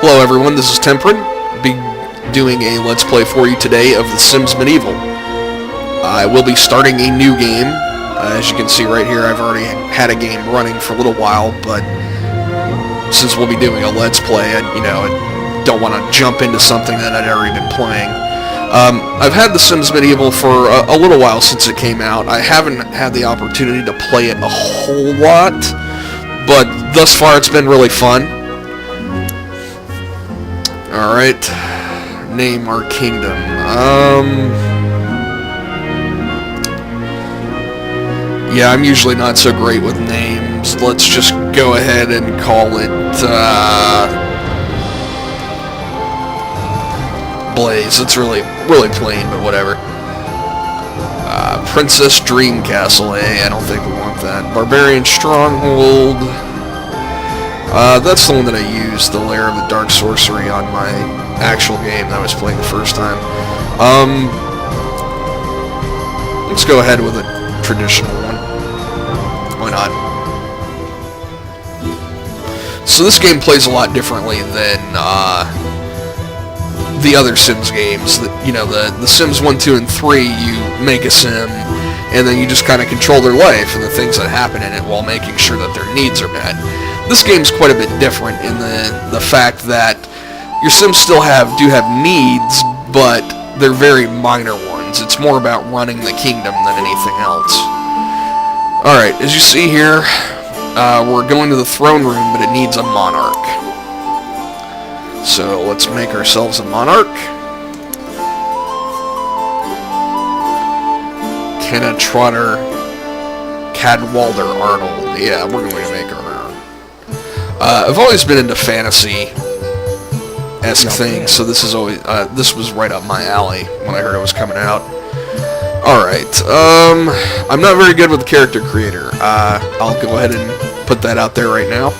Hello everyone, this is Temperin. Be doing a Let's Play for you today of The Sims Medieval. I will be starting a new game. As you can see right here, I've already had a game running for a little while, but since we'll be doing a Let's Play, I don't want to jump into something that I'd already been playing. I've had The Sims Medieval for a little while since it came out. I haven't had the opportunity to play it a whole lot, but thus far it's been really fun. Alright, name our kingdom. Yeah, I'm usually not so great with names. Let's just go ahead and call it, Blaze. It's really plain, but whatever. Princess Dream Castle, I don't think we want that. Barbarian Stronghold. That's the one that I used, the Lair of the Dark Sorcery, on my actual game that I was playing the first time. Let's go ahead with a traditional one. Why not? So this game plays a lot differently than the other Sims games. The Sims 1, 2, and 3, you make a Sim, and then you just kind of control their life and the things that happen in it while making sure that their needs are met. This game's quite a bit different in the fact that your Sims still do have needs, but they're very minor ones. It's more about running the kingdom than anything else. Alright, as you see here, we're going to the throne room, but it needs a monarch. So let's make ourselves a monarch. Kenna Trotter Cadwallader Arnold. Yeah, we're going to make our own. I've always been into fantasy-esque things, so this is always this was right up my alley when I heard it was coming out. Alright, I'm not very good with the character creator. I'll go ahead and put that out there right now.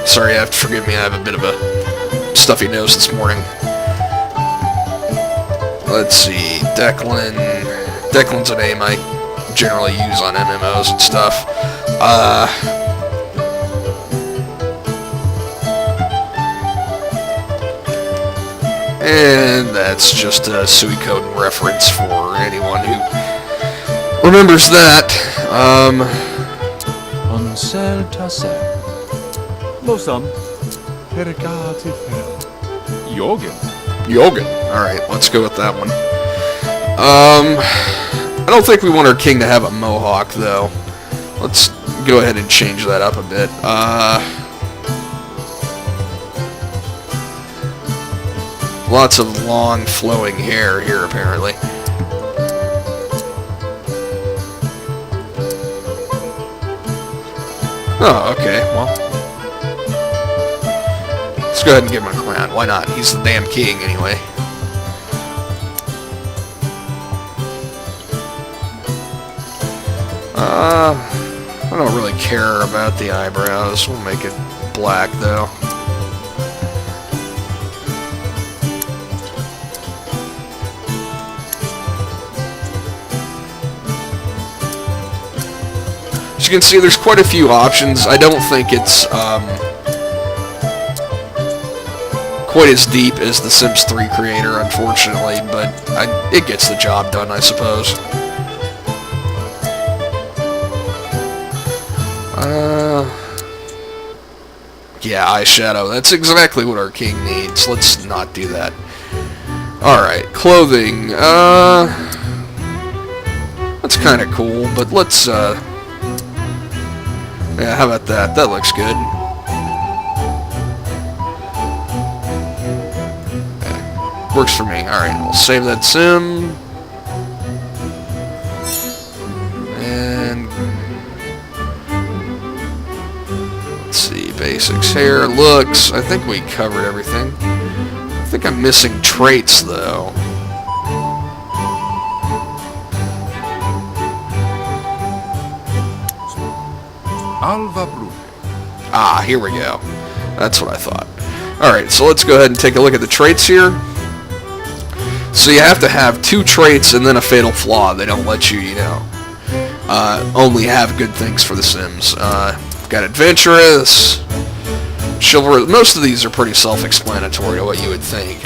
Sorry, you have to forgive me, I have a bit of a stuffy nose this morning. Let's see, Declan. Declan's a name I generally use on MMOs and stuff. And that's just a Suikoden reference for anyone who remembers that. Ansel Tassel. Losam. Pergati Fel. Jorgen. Alright, let's go with that one. I don't think we want our king to have a mohawk, though. Let's go ahead and change that up a bit. Lots of long, flowing hair here, apparently. Oh, okay, well. Let's go ahead and give him a crown. Why not? He's the damn king, anyway. I don't really care about the eyebrows. We'll make it black, though. As you can see, there's quite a few options. I don't think it's quite as deep as the Sims 3 creator, unfortunately, but it gets the job done, I suppose. Yeah, eyeshadow. That's exactly what our king needs. Let's not do that. Alright, clothing. That's kind of cool, but let's, yeah, how about that? That looks good. Yeah, works for me. Alright, we'll save that sim. Basics, hair, looks. I think we covered everything. I think I'm missing traits, though. Ah, here we go. That's what I thought. Alright, so let's go ahead and take a look at the traits here. So you have to have 2 traits and then a fatal flaw. They don't let you, only have good things for The Sims. Got adventurous, chivalrous. Most of these are pretty self-explanatory to what you would think.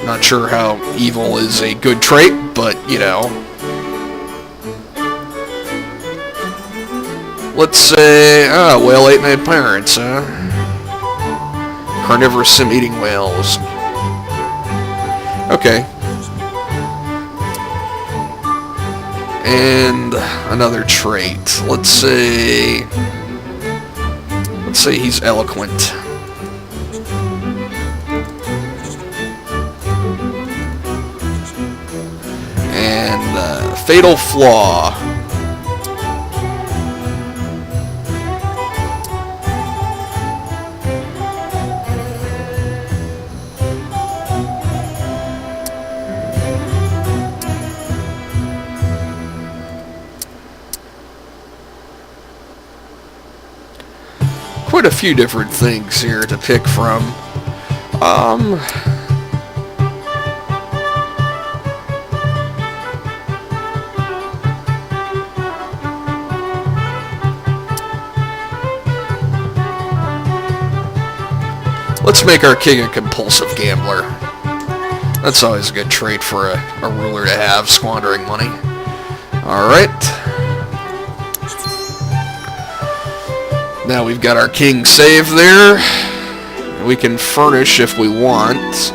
Not sure how evil is a good trait, but, you know. Let's say, whale ate my parents, huh? Carnivorous sim eating whales. Okay. And another trait. Let's say he's eloquent. And fatal flaw. Quite a few different things here to pick from. Let's make our king a compulsive gambler. That's always a good trait for a ruler to have, squandering money. Alright. Now we've got our king saved there. We can furnish if we want.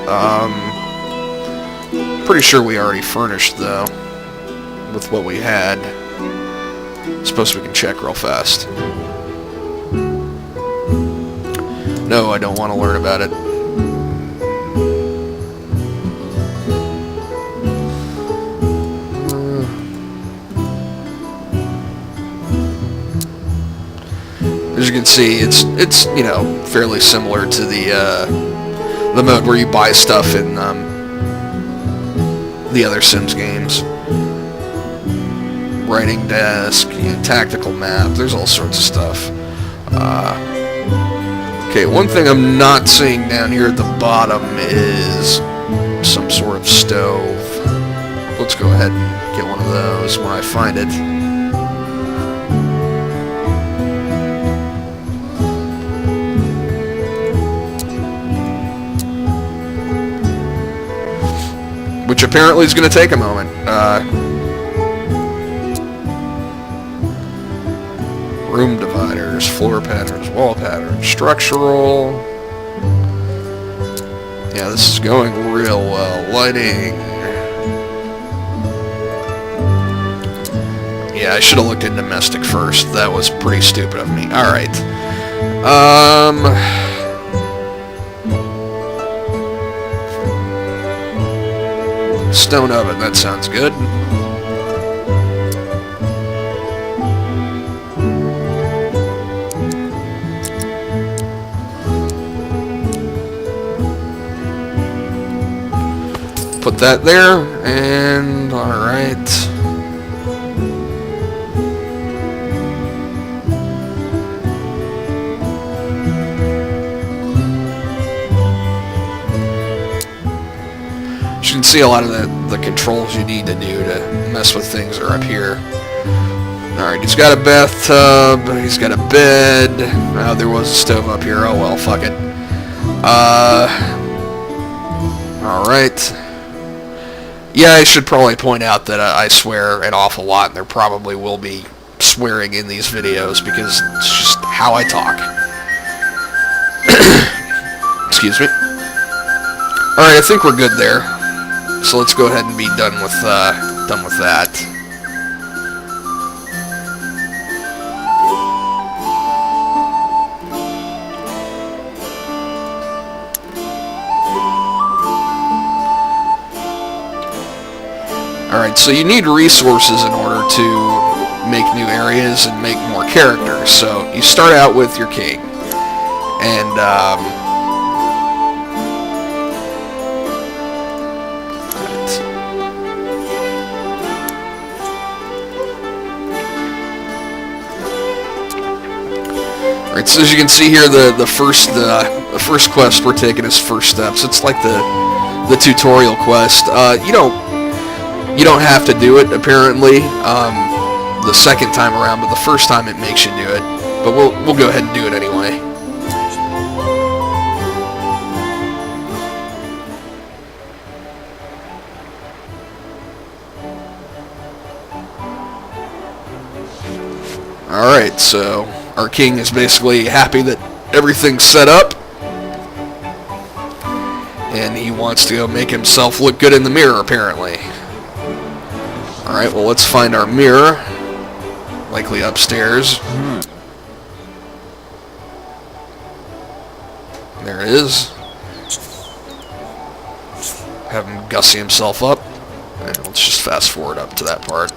Pretty sure we already furnished, though, with what we had. Suppose we can check real fast. No, I don't want to learn about it. As you can see, it's you know, fairly similar to the mode where you buy stuff in the other Sims games. Writing desk, you know, tactical map. There's all sorts of stuff. Okay, one thing I'm not seeing down here at the bottom is some sort of stove. Let's go ahead and get one of those when I find it. Which apparently is going to take a moment. Room dividers, floor patterns, wall patterns, structural. Yeah, this is going real well. Lighting. Yeah, I should have looked at domestic first. That was pretty stupid of me. Alright. Stone oven, that sounds good. Put that there, and alright. As you can see, a lot of the controls you need to do to mess with things are up here. Alright, he's got a bathtub, he's got a bed. Oh, there was a stove up here. Oh well, fuck it. Alright. Yeah, I should probably point out that I swear an awful lot, and there probably will be swearing in these videos, because it's just how I talk. Excuse me. Alright, I think we're good there. So let's go ahead and be done with that. Alright, so you need resources in order to make new areas and make more characters. So you start out with your king. And, Alright, so as you can see here, the first quest we're taking is First Steps. It's like the the tutorial quest. You don't have to do it apparently the second time around, but the first time it makes you do it. But we'll go ahead and do it anyway. Alright, so our king is basically happy that everything's set up. And he wants to go make himself look good in the mirror, apparently. Alright, well, let's find our mirror. Likely upstairs. There it is. Have him gussy himself up. And let's just fast forward up to that part.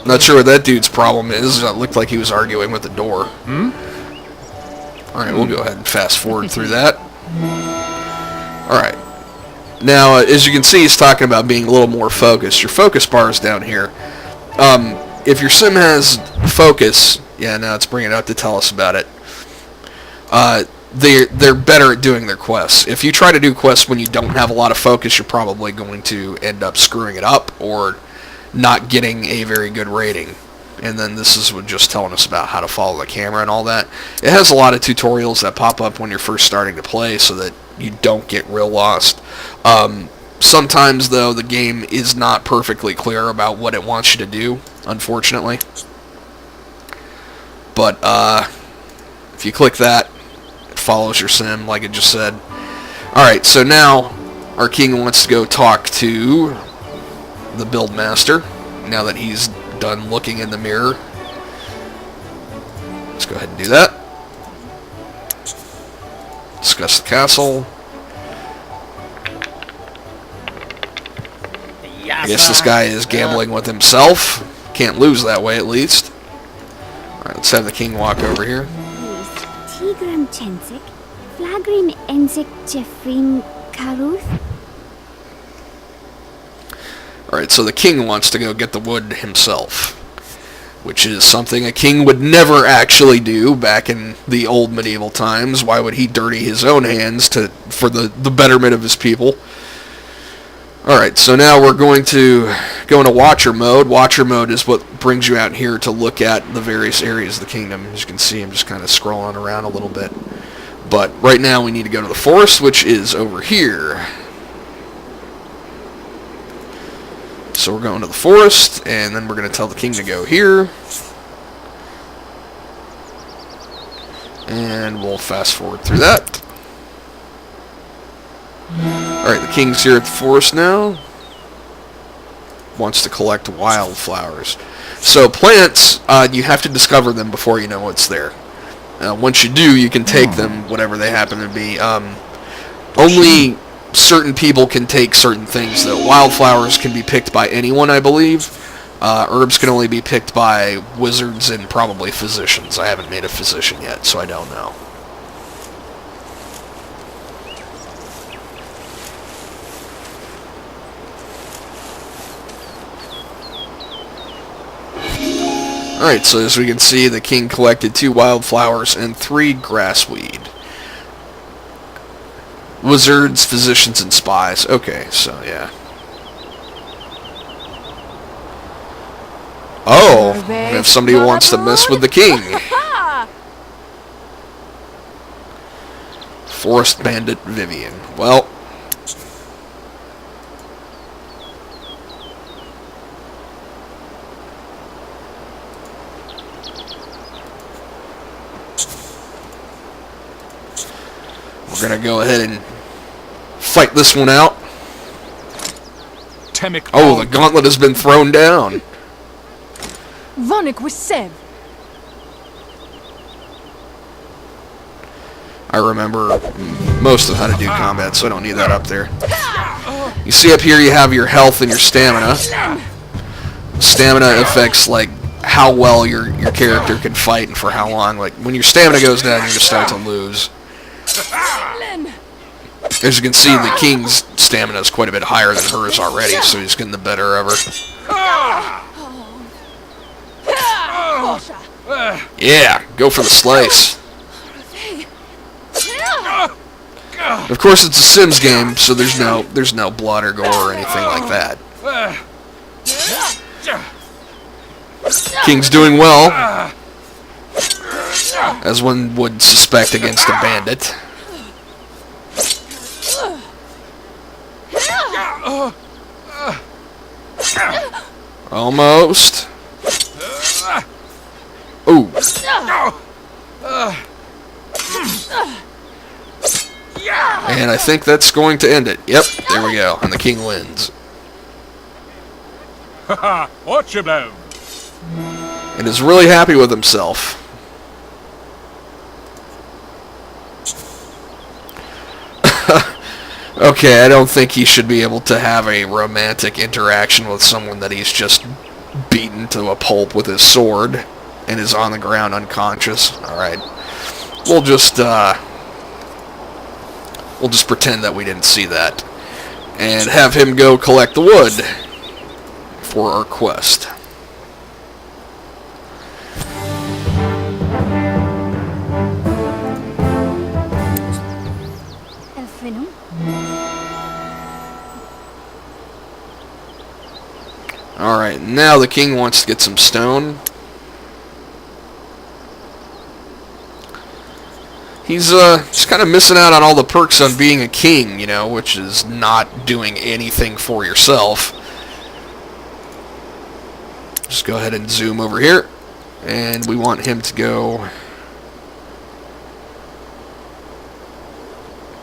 Not sure what that dude's problem is. It looked like he was arguing with the door. Alright, we'll go ahead and fast forward through that. Alright. Now, as you can see, he's talking about being a little more focused. Your focus bar is down here. If your sim has focus... Yeah, now it's bringing it up to tell us about it. They're better at doing their quests. If you try to do quests when you don't have a lot of focus, you're probably going to end up screwing it up or not getting a very good rating. And then this is just telling us about how to follow the camera and all that. It has a lot of tutorials that pop up when you're first starting to play so that you don't get real lost. Sometimes, though, the game is not perfectly clear about what it wants you to do, unfortunately. But if you click that, it follows your sim, like it just said. Alright, so now our king wants to go talk to the build master, now that he's done looking in the mirror. Let's go ahead and do that. Discuss the castle. I guess this guy is gambling with himself. Can't lose that way, at least. Alright, let's have the king walk over here. Tigram Chensik, Flagrin Ensik Jeffrin Karuth. Alright, so the king wants to go get the wood himself, which is something a king would never actually do back in the old medieval times. Why would he dirty his own hands for the betterment of his people? Alright, so now we're going to go into Watcher mode. Watcher mode is what brings you out here to look at the various areas of the kingdom. As you can see, I'm just kind of scrolling around a little bit. But right now we need to go to the forest, which is over here. So we're going to the forest, and then we're going to tell the king to go here. And we'll fast forward through that. Alright, the king's here at the forest now. Wants to collect wildflowers. So plants, you have to discover them before you know what's there. Once you do, you can take them, whatever they happen to be. Only certain people can take certain things, though. Wildflowers can be picked by anyone, I believe. Herbs can only be picked by wizards and probably physicians. I haven't made a physician yet, so I don't know. Alright, so as we can see, the king collected 2 wildflowers and 3 grassweed. Wizards, physicians, and spies. Okay, so yeah. Oh, if somebody wants to mess with the king. Forest Bandit Vivian. Well, we're going to go ahead and fight this one out. Oh, the gauntlet has been thrown down. Vonik was Sev. I remember most of how to do combat, so I don't need that up there. You see up here you have your health and your stamina. Stamina affects like how well your character can fight and for how long. Like when your stamina goes down, you just start to lose. As you can see, the king's stamina is quite a bit higher than hers already, so he's getting the better of her. Yeah, go for the slice. Of course, it's a Sims game, so there's no blood or gore or anything like that. King's doing well, as one would suspect against a bandit. Almost. Ooh. And I think that's going to end it. Yep, there we go. And the king wins. Haha, watch your blow. And is really happy with himself. Okay, I don't think he should be able to have a romantic interaction with someone that he's just beaten to a pulp with his sword and is on the ground unconscious. Alright. We'll just pretend that we didn't see that. And have him go collect the wood for our quest. Elfrinu? Alright, now the king wants to get some stone. He's kind of missing out on all the perks on being a king, you know, which is not doing anything for yourself. Just go ahead and zoom over here. And we want him to go...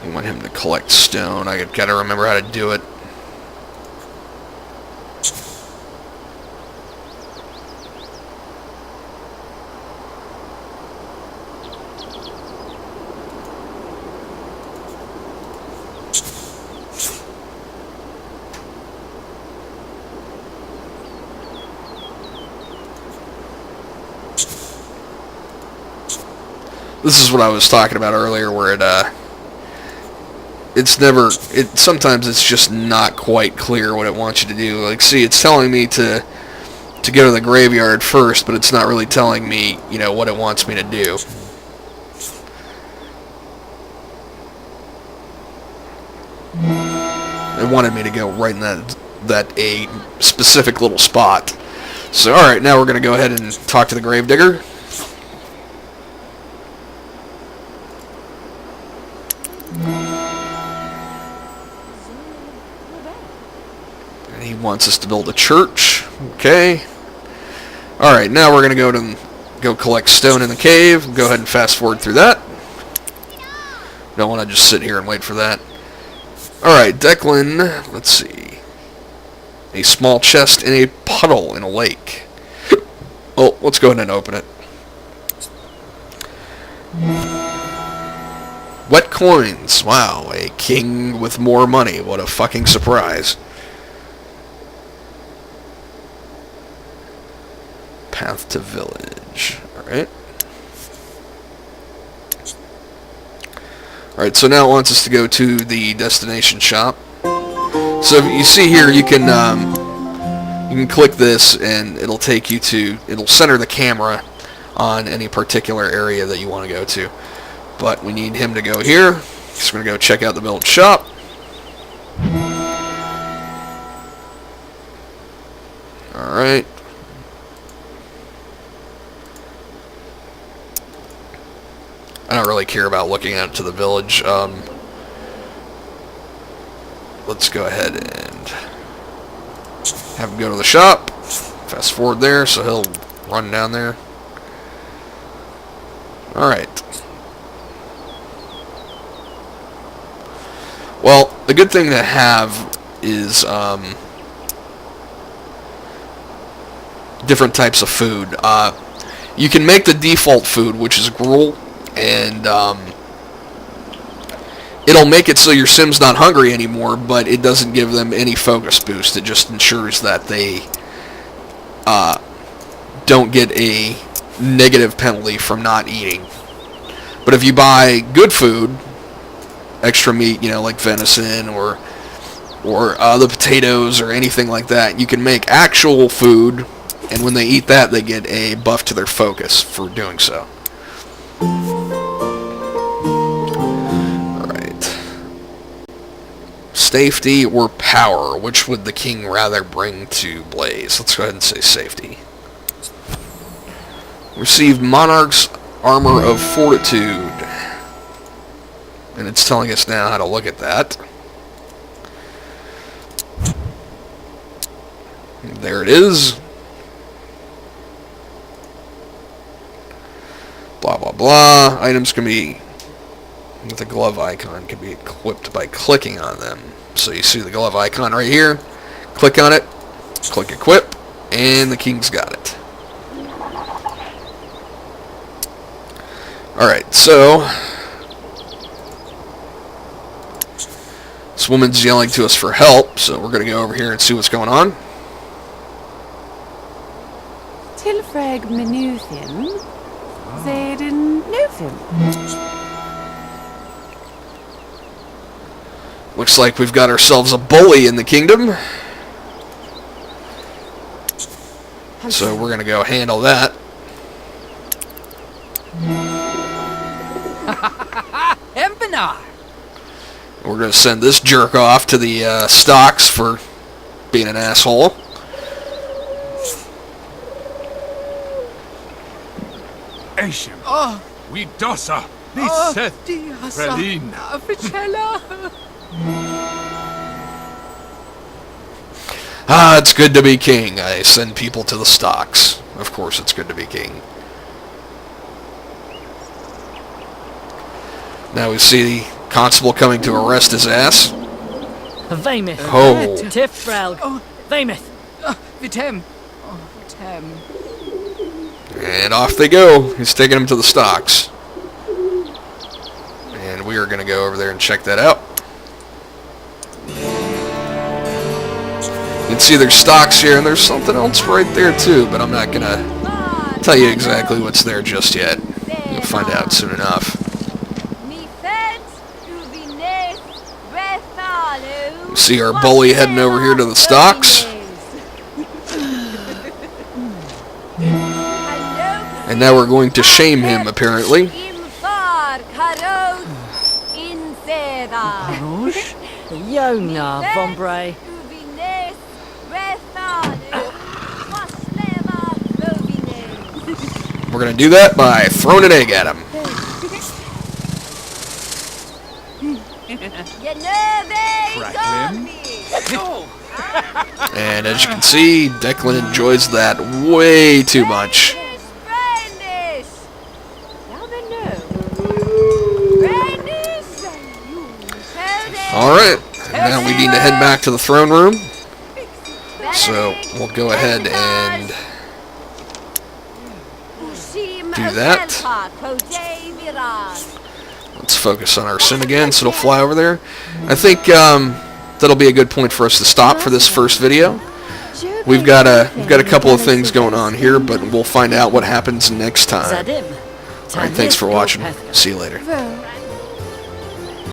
We want him to collect stone. I gotta remember how to do it. This is what I was talking about earlier, where sometimes it's just not quite clear what it wants you to do. Like, see, it's telling me to go to the graveyard first, but it's not really telling me, you know, what it wants me to do. It wanted me to go right in that a specific little spot. So, alright, now we're going to go ahead and talk to the gravedigger. And he wants us to build a church. Okay. Alright, now we're going to go collect stone in the cave. Go ahead and fast forward through that. Don't want to just sit here and wait for that. Alright, Declan, let's see. A small chest in a puddle in a lake. Well, let's go ahead and open it. Wet coins. Wow, a king with more money. What a fucking surprise. Path to village. Alright. Alright, so now it wants us to go to the destination shop. So if you see here, you can click this and it'll take you to, it'll center the camera on any particular area that you want to go to. But we need him to go here. So we're going to go check out the village shop. Alright. I don't really care about looking out to the village. Let's go ahead and have him go to the shop. Fast forward there, so he'll run down there. Alright. Well, the good thing to have is different types of food. You can make the default food, which is gruel, and it'll make it so your Sim's not hungry anymore, but it doesn't give them any focus boost. It just ensures that they don't get a negative penalty from not eating. But if you buy good food, extra meat, you know, like venison or the potatoes or anything like that, you can make actual food, and when they eat that, they get a buff to their focus for doing so. Alright. Safety or power? Which would the king rather bring to Blaze? Let's go ahead and say safety. Receive Monarch's Armor of Fortitude. And it's telling us now how to look at that. There it is. Blah, blah, blah. Items can be, with the glove icon, can be equipped by clicking on them. So you see the glove icon right here. Click on it. Click equip. And the king's got it. Alright, so this woman's yelling to us for help, so we're going to go over here and see what's going on. Tilfreg Menuthin, Zaden Nufim. Looks like we've got ourselves a bully in the kingdom. So we're going to go handle that. Empinar! We're going to send this jerk off to the stocks for being an asshole. Ashim. Oh, We dosa. oh, Liseth. Diasa. Relin. Ficella. Ah, it's good to be king. I send people to the stocks. Of course it's good to be king. Now we see the constable coming to arrest his ass. Weymouth. Oh. Tifrelg. Oh. Weymouth. Vitem. Oh, Vitem. And off they go. He's taking him to the stocks. And we are going to go over there and check that out. You can see there's stocks here, and there's something else right there too, but I'm not going to tell you exactly what's there just yet. You'll find out soon enough. See our bully heading over here to the stocks. And now we're going to shame him, apparently. Rouge. Yona Vombre. We're going to do that by throwing an egg at him. And as you can see, Declan enjoys that way too much. Alright, now we need to head back to the throne room. So we'll go ahead and do that. Let's focus on our sim again, so it'll fly over there. I think that'll be a good point for us to stop for this first video. We've got a couple of things going on here, but we'll find out what happens next time. Zadim. Alright, thanks for watching. See you later. Well,